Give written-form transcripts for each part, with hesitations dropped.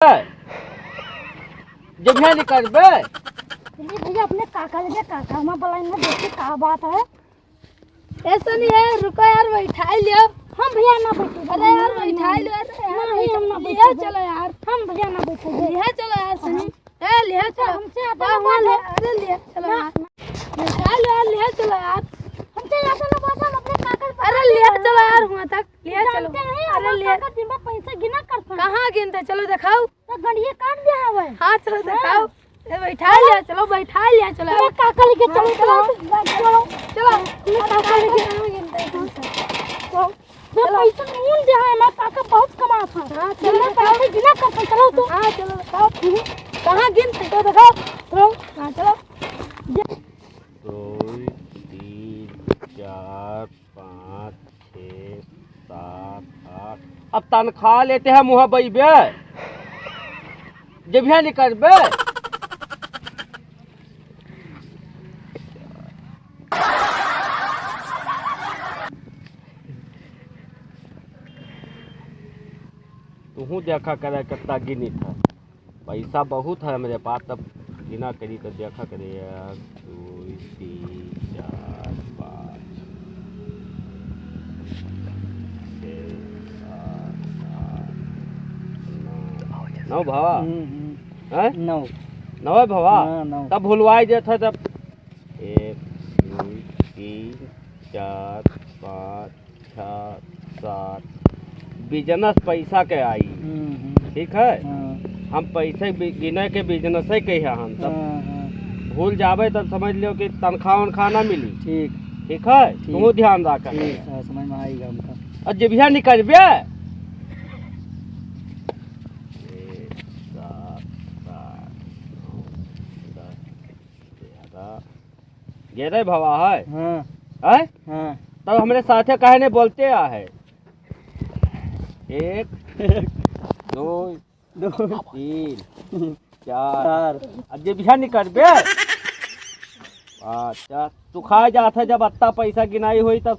जब यहाँ निकल बे भैया अपने काका लगे काका माँ बुलाएंगे देखिए क्या बात है। ऐसा नहीं है, रुको यार बैठा लियो। हम भैया ना बैठे। अरे यार बैठा लियो यार। नहीं हम ना बैठे। चलो यार हम भैया ना बैठे। ले चलो यार सनी। ए ले चलो हमसे आता वहां ले। अरे ले चलो यार बैठा लो यार। ले चलो यार हमसे आता ना बात हम अपने काका। अरे ले चलो यार वहां तक ले चलो। अरे ले काका दिन में पैसा गिना करता। कहां गिनते चलो दिखाओ। तो गड़िए काट दिया है भाई। हां चलो दिखाओ। बैठा लिया चलो बैठा लिया चलो काका लेके चलो चलो चलो काका लेके तो पैसा नहीं दिया है। मैं काका बहुत कमा था। हां चलो पैसे गिना कर चलो तो। हां चलो बताओ कहां गिनते तो दिखाओ। चलो हां चलो 2 3 4 5 6 7 8 अब तनख्वाह लेते हैं मुँह बैबे जब यहाँ निकल बे तू देखा करे कितना गिनी था। पैसा बहुत है मेरे पास, तब गिना करी तो देखा करे 2 3 4 5 6 7 8 9 भावा है 9 भावा। तब भूलवाई देता जब 1 2 3 4 5 6 7 बिजनेस पैसा के आई। ठीक है हम पैसे गिने के बिजनेस ही कही हम तब भूल जावे तब समझ लो कि तनख्वाह उनखा ना मिली। ठीक है तू ध्यान रख समझ में आएगा हमका। और जब यहाँ निकलबे 11 भवा है। तब हमारे साथे काहे ने बोलते आ है 1 2 3 4 अब जब यहाँ निकलबे अच्छा तू खा जाता जब अत्ता पैसा गिनाई हुई तब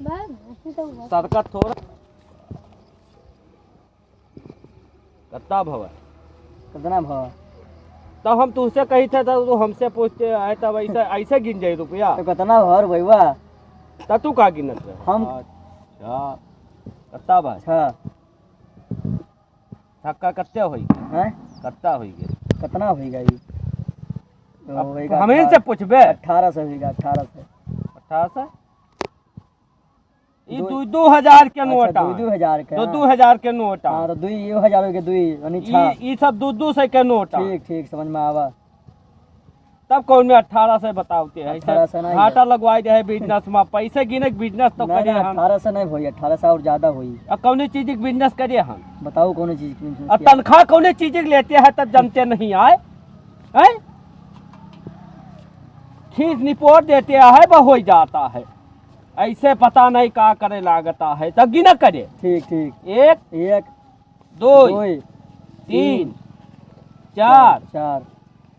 सरकत थोड़ा कितना भवा कितना भवा। तब हम तुझसे कही थे तब तू हमसे पूछते आए तब ऐसे ऐसे गिन जाए रुपया। तो कितना भर भैया तब तू का गिनत है हम अच्छा कितना भाई थक्का कत्ते होई हैं कितना होई गे कितना होएगा ये तो होएगा हम इनसे पूछबे 1800 होएगा 1800 1800 ई 2000 के नोटा 2000 के 2000 के नोटा। हां तो 2000 हो के 2 यानी 6 ई सब 200 के नोटा। ठीक समझ में आवा। तब कौन में 1800 बताओते है 1800 नहीं घाटा लगवाई दे है बिजनेस में पैसे गिने बिजनेस तो करे हम 1800 नहीं होई 1800 और ज्यादा होई। अब कौन चीज के बिजनेस करिए हम बताओ कौन चीज की और तनख्वाह कौन चीज की लेते हैं तब जमते नहीं आए हैं खींच निपोट देते है वह हो जाता है ऐसे पता नहीं का करे लागता है तब गिना करे। ठीक 1 2 3 4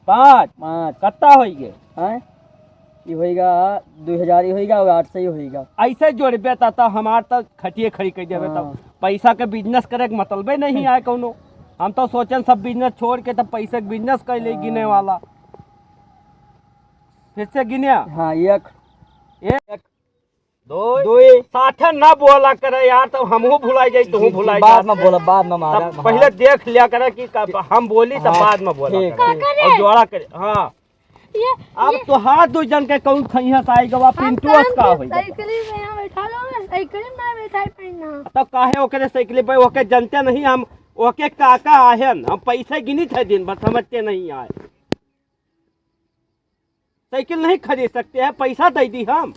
5 कितना होइगे हैं ये होएगा 2000 ही होएगा और 800 ही होएगा। ऐसे जोड़बे तो हमार तो खटिए खड़ी कर देवे तब पैसा के बिजनेस करे के मतलब नहीं आए कोनो। हम तो सोचन सब बिजनेस छोड़ के तब पैसे के बिजनेस कर ले गिने वाला फिर से गिने। हाँ 1 2 साथे ना बोला करे यार तो हमहू भुलाई जाई तू भुलाई बाद में बोला बाद में मारा पहले देख लिया करे कि हम बोली तब बाद में बोला और जोड़ा करे। हाँ अब तो हाथ 2 जन के कौन खइया साई गवा पिंटू का होई साइकिल में यहां बैठा लो साइकिल में बैठा पैना तब काहे ओकरे साइकिल पे ओके जनते नहीं हम ओके काका आहन हम पैसे गिनी थे दिन भर समझते नहीं आए साइकिल नहीं खरीद सकते हैं पैसा दे दी हम।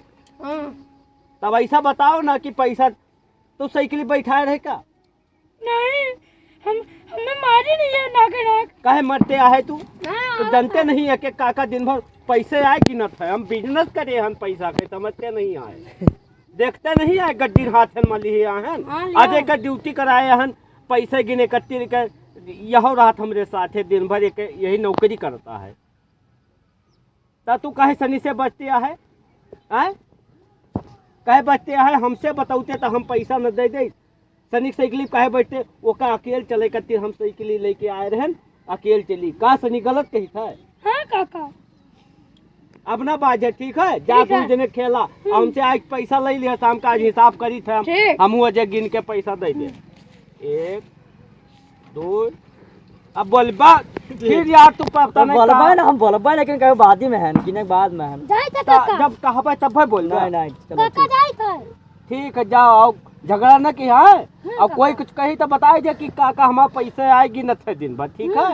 तब ऐसा बताओ ना कि पैसा तो साइकिल बैठाए रहे का नहीं हमें मारी नहीं है नाक काहे मरते आहे तू तो जानते नहीं है कि काका दिन भर पैसे आए कि न थे हम बिजनेस करे हम पैसा के समझते नहीं आए देखते नहीं आए गड्डी हाथ में लिए आहन आज एक ड्यूटी कराए हन पैसे गिने कत्ती के यह रात हमरे साथ है दिन भर एक यही नौकरी करता है। ता तू काहे सनी से बचते आहे कहे बचते है हमसे बताते तो हम पैसा न दे दे सनिक साइकिल कहे बैठते वो का अकेले चले करते हम साइकिल लेके आए रहन अकेले चली का सनी गलत कही था। हाँ काका अब ना बाजे ठीक है जा तू जने खेला हमसे आज पैसा ले लिया शाम का आज हिसाब करी थे ठीक। हम अजय गिन के पैसा दे दे 1 2 अब बोलबा फिर यार तू पता नहीं बोलबा ना हम बोलबा लेकिन कहीं बाद ही में है कि बाद में है जाई था काका जब कहबे तब है बोल नहीं नहीं चलो काका जाई था ठीक है जाओ आओ झगड़ा न की है अब कोई कुछ कही तो बताए जे कि काका हमारा पैसे आएगी न थे दिन भर ठीक है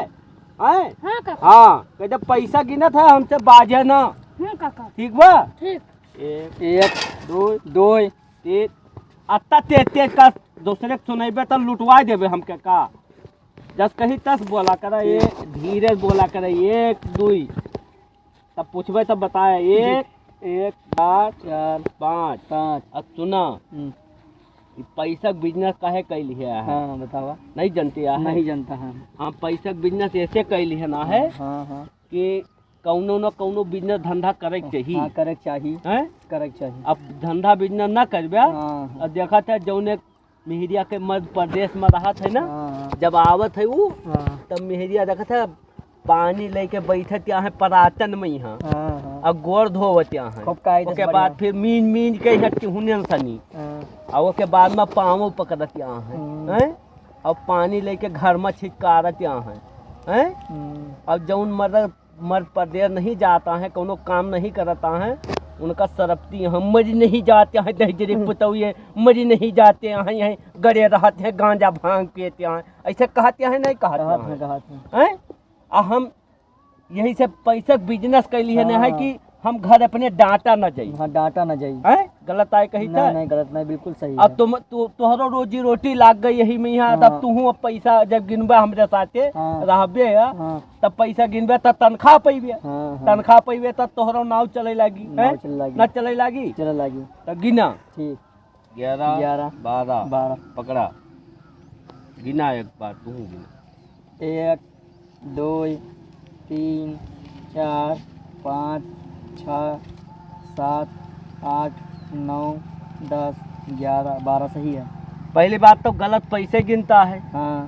हैं हाँ काका हाँ कि जब पैसा गिनत है हमसे बाजे ना काका ठीक बा ठीक 1 2 3 अत्ता तेज का दूसरे के सुनेबे तो लुटवा देबे हमके का जस कही तस बोला करे ये धीरे बोला करे 1 2 तब पूछबे तब बताए 1 2 4 5 अब सुना पैसा बिजनेस काहे कैली है हाँ बतावा नहीं जानती है नहीं जानता है हाँ पैसा बिजनेस ऐसे कैली है ना है हाँ हाँ कि कौनो न कौनो बिजनेस धंधा करे के चाहिए हाँ करे के चाहिए हैं करे के चाहिए अब धंधा बिजनेस ना करबे हाँ और देखा था जौने मिहिरिया के मध्य प्रदेश में रहा था ना हाँ जब आवत है वो हाँ तब मिहिरिया देखा था पानी लेके बैठत यहाँ है परातन में यहाँ हाँ और गोर धोवत यहाँ है खूब कायदे से उसके बढ़िया। बाद फिर मीन के हट हुने सनी और उसके बाद में पाँव पकड़त यहाँ है हैं और पानी लेके घर में छिटकारत यहाँ है हैं अब जौन मर्द प्रदेश नहीं जाता है कोनो काम नहीं करता है उनका सरपती यहाँ मरी नहीं जाते हैं दहजरी पुतौए मरी नहीं जाते हैं यहीं गड़े रहते हैं गांजा भांग पीते हैं ऐसे कहते हैं नहीं कहते हैं हम यही से पैसा बिजनेस कैली है ना है कि हम घर अपने डांटा न जाई हाँ डांटा न जाई हैं गलत आए कही था नहीं गलत नहीं बिल्कुल सही अब तोहरो रोजी रोटी लाग गई यही में यहाँ तब तू अब पैसा जब गिनबे हमरे साथे रहबे तब पैसा गिनबे तब तनख्वाह पैबे तनख्वाह पैबे तब तोहरो नाव चले लागी न चले लागी चले लागी तब गिना ठीक 11 12 पकड़ा गिना एक बार तू गिना 1 2 3 4 5 6 7 8 9 10 11 12 सही है पहली बात तो गलत पैसे गिनता है हाँ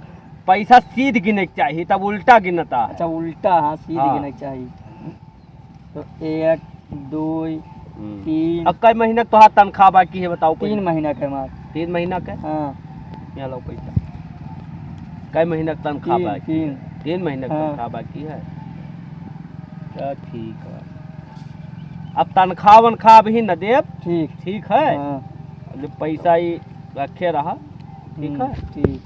पैसा सीध गिने के चाहिए तब उल्टा गिनता है अच्छा उल्टा हाँ सीधे गिनना चाहिए तो 1 2 3 अब कई महीने तो तनख्वाह बाकी है बताओ 3 महीना के मार 3 महीना का हाँ यहाँ लो पैसा कई महीने का तनख्वाह बाकी 3 महीने का हाँ। तनख्वाह बाकी है तो ठीक है अब तनख्वाह वनख्वाह भी न देव ठीक ठीक है हाँ पैसा ही रखे रहा ठीक है ठीक